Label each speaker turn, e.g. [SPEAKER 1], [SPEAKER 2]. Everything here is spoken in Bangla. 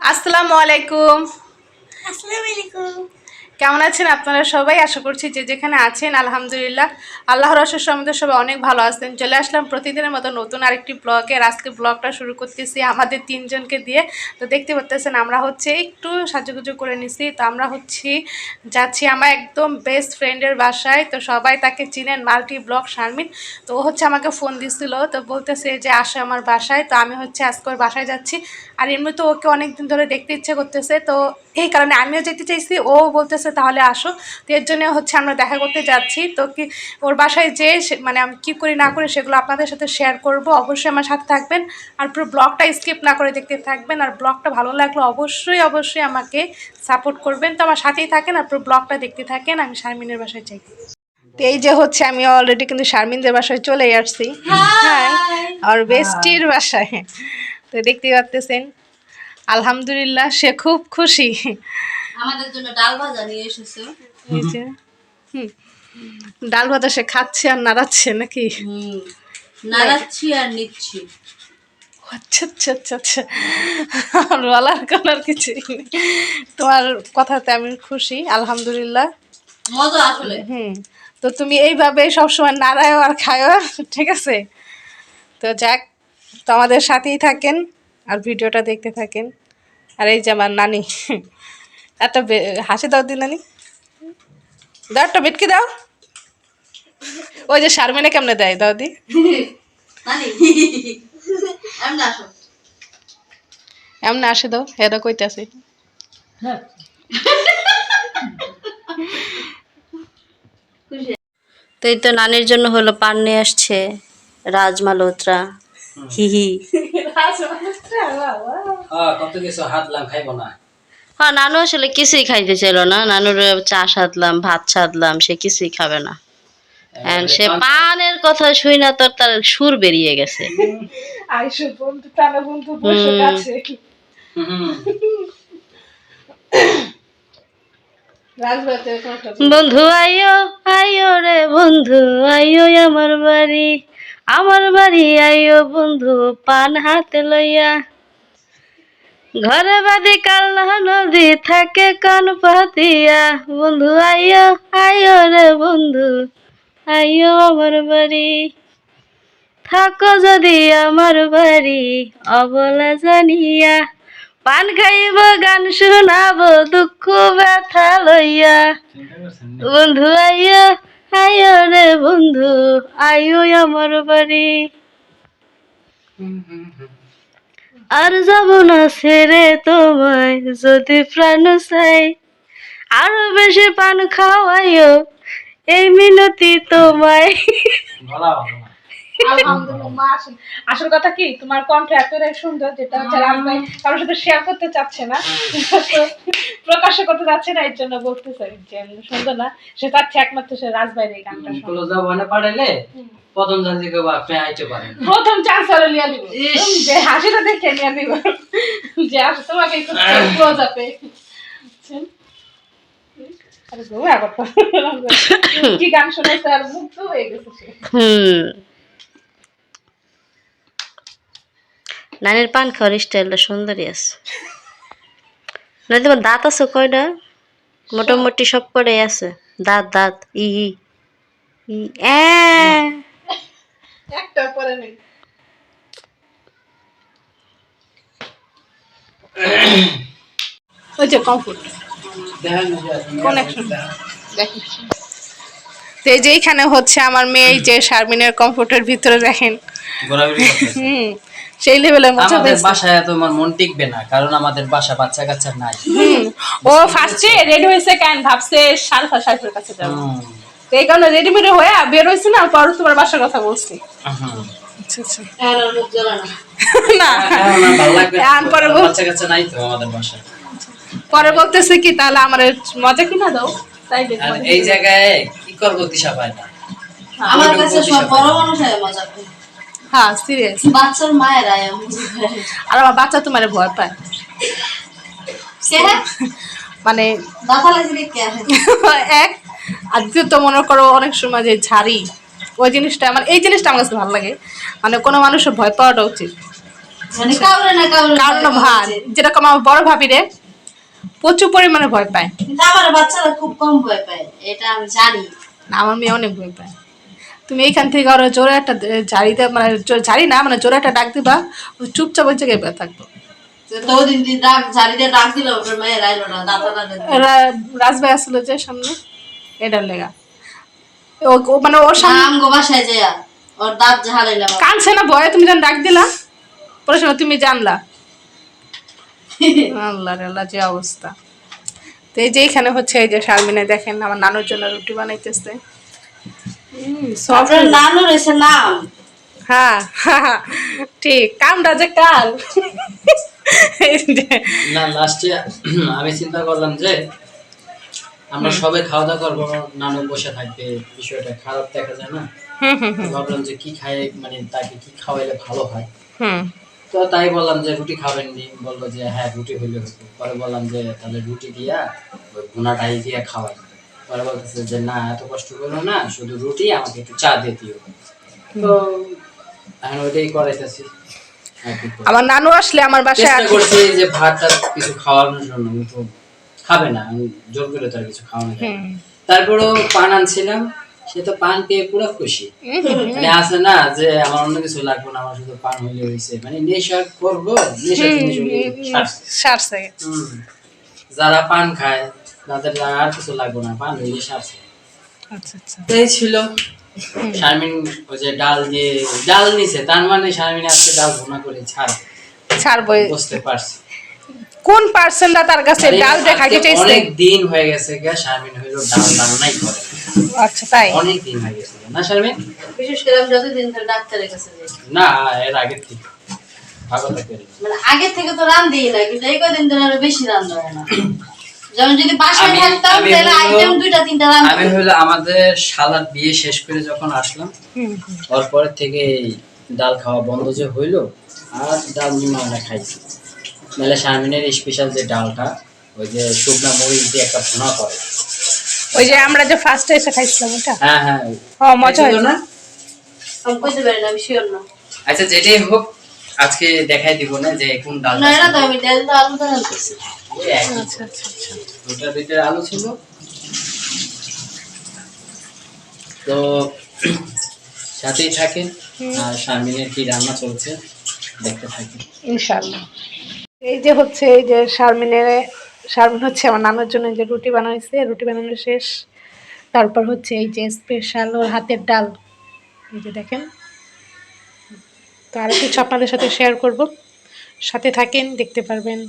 [SPEAKER 1] আসসালামু আলাইকুম।
[SPEAKER 2] আসসালামু আলাইকুম।
[SPEAKER 1] কেমন আছেন আপনারা সবাই? আশা করছি যে যেখানে আছেন আলহামদুলিল্লাহ আল্লাহর অশেষ রহমতে সবাই অনেক ভালো আছেন। চলে আসলাম প্রতিদিনের মতো নতুন আরেকটি ব্লগে। আর আজকে ব্লগটা শুরু করতেছি আমাদের তিনজনকে দিয়ে। তো দেখতে পাচ্ছেন আমরা হচ্ছে একটু সাজুগুজু করে নিছি। তো আমরা যাচ্ছি আমার একদম বেস্ট ফ্রেন্ডের বাসায়। তো সবাই তাকে চিনেন, মাল্টি ব্লগ শারমিন। তো ও আমাকে ফোন দিছিল, তো বলতেছে যে আসে আমার বাসায়। তো আমি আজকে ওর বাসায় যাচ্ছি। আর এমনি তো ওকে অনেকদিন ধরে দেখতে ইচ্ছে করতেছে, তো এই কারণে আমিও যেতে চাইছি, ও বলতেছে তাহলে আসো। তো এর জন্য আমরা দেখা করতে যাচ্ছি। তো কি ওর বাসায় যে মানে আমি কী করি না করি সেগুলো আপনাদের সাথে শেয়ার করব। অবশ্যই আমার সাথে থাকবেন আর পুরো ব্লগটা স্কিপ না করে দেখতে থাকবেন। আর ব্লগটা ভালো লাগলে অবশ্যই আমাকে সাপোর্ট করবেন। তো আমার সাথেই থাকেন আর পুরো ব্লগটা দেখতে থাকেন। আমি শারমিনের বাসায় যাই। তো এই যে আমি অলরেডি কিন্তু শারমিনদের বাসায় চলে আসছি। হ্যাঁ, আর বেস্টির বাসায়। তো দেখতে পাচ্ছেন আলহামদুলিল্লাহ সে খুব খুশি।
[SPEAKER 2] আমাদের জন্য ডাল ভাজা নিয়ে এসেছে।
[SPEAKER 1] এই যে ডাল ভাজা সে খাচ্ছে আর নাড়াচ্ছে নাকি?
[SPEAKER 2] নাড়াচ্ছি আর নিচ্ছি।
[SPEAKER 1] আচ্ছা আচ্ছা আচ্ছা আচ্ছা, বলার করার কিছু নেই। তোমার কথাতে আমি খুশি আলহামদুলিল্লাহ।
[SPEAKER 2] মজা আসলে।
[SPEAKER 1] তো তুমি এইভাবে সবসময় নাড়ায়ও আর খায়ও, ঠিক আছে? তো যাক, তো আমাদের সাথেই থাকেন আর ভিডিওটা দেখতে থাকেন। আর এই যে আমার নানি, একটা হাসি দাও দি নানি, দাও একটা বেটকি দাও। ওই যে শারমিনে কেমনে দেয় দাও দি। এমন আসে দাও, হেদা কইতে আছে।
[SPEAKER 2] তো এই তো নানির জন্য হলো পান নিয়ে আসছে রাজমালোত্রা। হিহি।
[SPEAKER 3] কত কিছু হাতলাম খাইব না।
[SPEAKER 2] হ্যাঁ, নানু আসলে কিছুই খাইতে চাইল না। নানুর চা সাধলাম, ভাত সাধলাম, সে কিছুই খাবে না। সে পানের কথা শুই না তোর তার সুর বেরিয়ে গেছে। বন্ধু আইও আইও রে বন্ধু আইও আমার বাড়ি আইও বন্ধু পান হাতে লইয়া। ঘরে বাদি কাল্লা নদী থাকে কান পাতিয়া। বন্ধু আইও আইও রে বন্ধু আইও আমার বাড়ি। থাকো যদি আমার বাড়ি অবলা জানিয়া। পান খাইব গান শোনাব দুঃখ ব্যথা লইয়া। বন্ধু আইও আইও রে বন্ধু আইও আমার বাড়ি। আর যাব না ছেড়ে তোমায় যদি প্রাণ চাই। আরো বেশি পান খাওয়াইও এই মিনতি তোমায়।
[SPEAKER 1] আসল কথা কি, তোমার কণ্ঠ এতটাই সুন্দর যেটা রাজভাই কারোর সাথে শেয়ার করতে চাচ্ছে না, প্রকাশ করতে চাচ্ছে না, এর জন্য বলতে চাই যে সুন্দর না, সে চাচ্ছে একমাত্র সে রাজভাইয়ের এই গানটা
[SPEAKER 3] প্রথম জানতে কেউ আপনি আইতে পারেন,
[SPEAKER 1] প্রথম চান্স হলে লিয়া দিব, যে হাসিটা দেখে নিয়ে দিব, যে আসে তোমাকে ক্লোজ আপে। কি গান শোনাইছে আর মুগ্ধ হয়ে গেছে।
[SPEAKER 2] নানির পান খাওয়ার স্টাইলটা সুন্দরই আছে। না তোমার দাঁত আছে কয়টা? মোটামুটি সব কটাই আছে দাঁত। দাঁত ই ই
[SPEAKER 1] একটা পরে নেই। ওই যে কমফোর্ট কানেকশন দেখেন। তো এই যে এইখানে আমার মেয়ে যে শারমিনের কমফোর্টের ভিতরে দেখেন সেই লেভেলের মজা
[SPEAKER 3] আমাদের বাসায় তো আমার মন টিকবে না, কারণ আমাদের বাসা বাচ্চা কাচ্চা নাই।
[SPEAKER 1] ও ফার্স্টে রেডি হয়েছে কেন ভাবছে সাইফের কাছে যাবো, তো এই কারণে রেডিমেড হয়ে বের হয়েছে না, পর তোমার বাসার কথা বলছি। আচ্ছা আচ্ছা না পরে
[SPEAKER 3] বাচ্চা কাচ্চা নাই তো আমাদের বাসায়।
[SPEAKER 1] পরে বলতেছে কি তাহলে আমার মজা কিনা দাও, তাই
[SPEAKER 3] এই জায়গায় কি করব দিশা পায় না।
[SPEAKER 2] আমার কাছে সব বড় মানুষ মজা পায়।
[SPEAKER 1] হ্যাঁ সিরিয়াস,
[SPEAKER 2] বাচ্চার মায়ের
[SPEAKER 1] আর আমার বাচ্চা তোমার ভয় পায় মানে এক আর দ্বিতীয়ত মনে করো অনেক সময় যে ঝাড়ি ওই জিনিসটা এই জিনিসটা আমার কাছে ভালো লাগে, মানে কোনো মানুষের ভয় পাওয়াটা উচিত।
[SPEAKER 2] মানে কাউরে না কাউরে
[SPEAKER 1] কারণ ভাত যেরকম আমার বড় ভাবি রে প্রচুর পরিমাণে ভয় পায়,
[SPEAKER 2] কিন্তু আমার বাচ্চারা খুব কম ভয় পায়, এটা আমি জানি।
[SPEAKER 1] না আমার মেয়ে অনেক ভয় পায়। তুমি এইখান থেকে আরো জোরে একটা ঝাড়ি দেয়, মানে ঝাড়ি না মানে জোরে একটা ডাক দিবা, ও চুপচাপ ওই জায়গায় বেয়ে থাকবো।
[SPEAKER 2] তো দিন দিন ডাক ঝাড়ি দিয়ে ডাক দিল, ওর মেয়ের আইলো না, দাঁতা
[SPEAKER 1] রাজভাই আসলো যে সামনে, এটার লেগা ও মানে ওর সামনে
[SPEAKER 2] আমগো বাসায় যায় ওর দাঁত ঝাড়াইলাম।
[SPEAKER 1] কানছে না ভয়ে, তুমি যখন ডাক দিলা পরে সময় তুমি জানলা। আল্লাহ রে আল্লাহ, যে অবস্থা। তো এই যে এখানে হচ্ছে এই যে শারমিনে দেখেন আমার নানুর জন্য রুটি বানাইতেছে।
[SPEAKER 2] আপনার নানুর এসে নাম।
[SPEAKER 1] হ্যাঁ হ্যাঁ, ঠিক, কামটা যে কাল। এই যে,
[SPEAKER 3] না লাস্টে আমি চিন্তা করলাম যে আমরা সবাই খাওয়া দাওয়া করবো, নানু বসে থাকবে, বিষয়টা খারাপ দেখা যায় না। তো ভাবলাম যে কি খাই, মানে তাকে কি খাওয়াইলে ভালো হয়। তো তাই বললাম যে রুটি খাবেন নি, বললো যে হ্যাঁ রুটি হইলে হতো। পরে বললাম যে তাহলে রুটি দিয়া ওই ভুনাটাই দিয়া খাওয়াই। পরে বলতেছে যে না এত কষ্ট করো না, শুধু রুটি, আমাকে একটু চা দিয়ে দিও। তো এখন ওইটাই করাইতেছি।
[SPEAKER 1] আমার নানু আসলে আমার বাসায়
[SPEAKER 3] চেষ্টা করছি যে ভাতটা কিছু খাওয়ানোর জন্য, কিন্তু খাবে না, আমি জোর করে তার কিছু খাওয়ানো যায় না। তারপরেও পান আনছিলাম, সে তো পান পেয়ে পুরো খুশি। মানে আছে না যে আমার অন্য কিছু লাগবে না, আমার শুধু পান হইলে হয়েছে, মানে নেশা করবো, নেশা জিনিস
[SPEAKER 1] সারছে।
[SPEAKER 3] যারা পান খায় তাদের আর কিছু লাগবে না, পান হইলে সারছে।
[SPEAKER 1] আচ্ছা আচ্ছা,
[SPEAKER 3] এই ছিল। শারমিন ওই যে ডাল নিছে, তার মানে শারমিন আজকে ডাল ভুনা করে
[SPEAKER 1] ছাড়বো।
[SPEAKER 3] বুঝতে পারছি
[SPEAKER 1] কোন পার্সনটা তার কাছে ডাল দেখা গেছে।
[SPEAKER 3] অনেক দিন হয়ে গেছে গা শারমিন হইলো ডাল রান্নাই করে।
[SPEAKER 1] আচ্ছা তাই,
[SPEAKER 3] অনেক দিন হয়ে গেছে না শারমিন?
[SPEAKER 2] বিশেষ করে আমি যতদিন ধরে ডাক্তারের কাছে যাই,
[SPEAKER 3] না এর আগে থেকে ভাগতা করি,
[SPEAKER 2] মানে আগে থেকে তো রান্ধি না, কিন্তু এই কদিন ধরে আরো বেশি রান্না হয় না। যেমন যদি বাসায় থাকতাম তাহলে আইটেম 2টা 3টা রান্না।
[SPEAKER 3] আমি হলো আমাদের শালার বিয়ে শেষ করে যখন আসলাম, তারপর থেকে ডাল খাওয়া বন্ধ যে হইলো, আর ডাল নিমানা খাইছি। নাহলে শারমিনের স্পেশাল যে ডালটা, ওই যে শুকনা মরিচ দিয়ে একটা ভুনা করে,
[SPEAKER 1] ওই যে আমরা যে ফার্স্টে এসে খাইছিলাম ওটা।
[SPEAKER 3] হ্যাঁ হ্যাঁ,
[SPEAKER 1] ও মজা
[SPEAKER 3] হয়েছিল
[SPEAKER 1] হয়েছে
[SPEAKER 3] না?
[SPEAKER 2] আমি কইতে পারি না, আমি শিওর না।
[SPEAKER 3] আচ্ছা যেটাই হোক, আজকে দেখাই দিব না যে কোন ডাল।
[SPEAKER 2] না না, তো আমি ডাল তো আলু তো রান্নাছি।
[SPEAKER 1] আচ্ছা আচ্ছা আচ্ছা,
[SPEAKER 3] দুটার ভিতরে আলু ছিল। তো সাথেই থাকেন, আর শারমিনের কি রান্না চলছে দেখতে থাকেন
[SPEAKER 1] ইনশাআল্লাহ। এই যে হচ্ছে এই যে শারমিন হচ্ছে আমার নানুর জন্য যে রুটি বানাইছে, রুটি বানানো শেষ। তারপর হচ্ছে এই যে স্পেশাল ওর হাতের ডাল, এই যে দেখেন। তো আরো কিছু আপনাদের সাথে শেয়ার করব, সাথে থাকেন, দেখতে পারবেন।